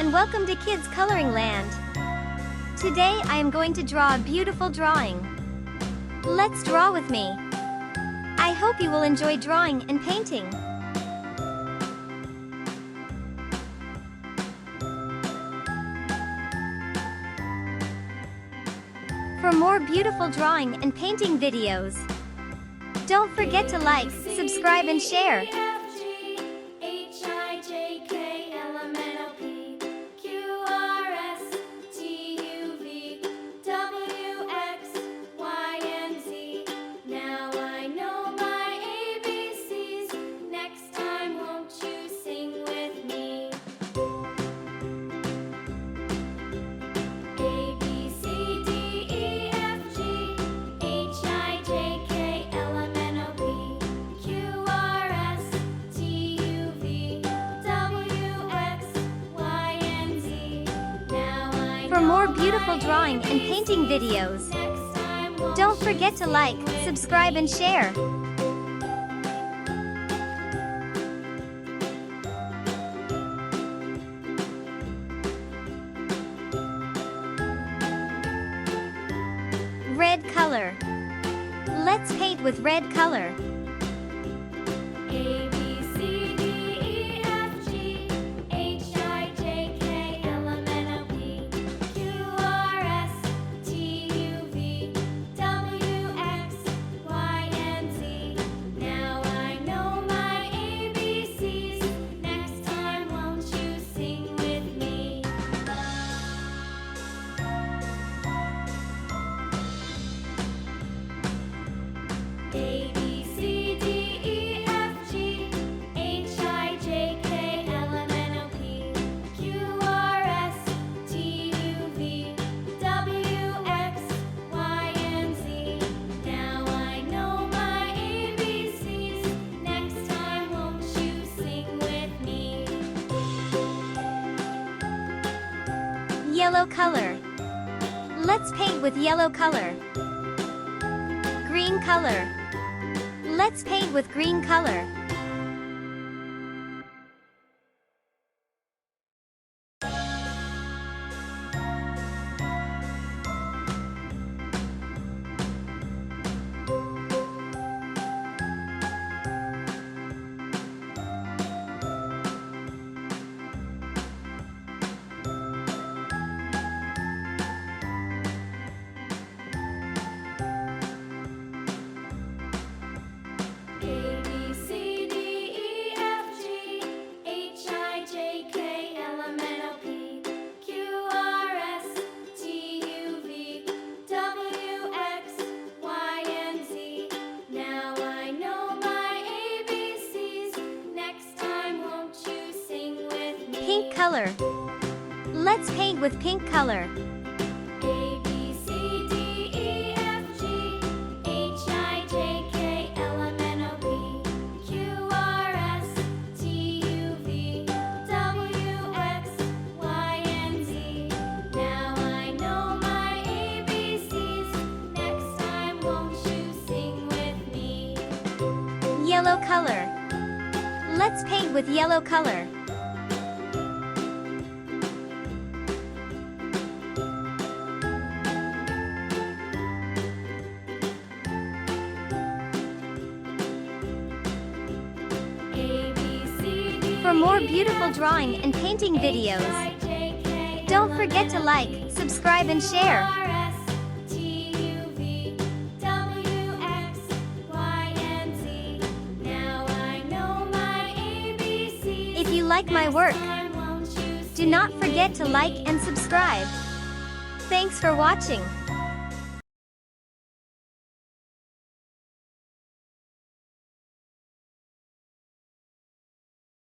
and welcome to Kids Coloring Land. Today I am going to draw a beautiful drawing. Let's draw with me. I hope you will enjoy drawing and painting. For more beautiful drawing and painting videos, don't forget to like, subscribe and share. For more beautiful drawing and painting videos, don't forget to like, subscribe and share. Red color. Let's paint with red color. Yellow color. Let's paint with yellow color. Green color. Let's paint with green color. Pink color. Let's paint with pink color. Yellow color. Let's paint with yellow color. For more beautiful drawing and painting videos, don't forget to like, subscribe and share. If you like my work, do not forget to like and subscribe. Thanks for watching.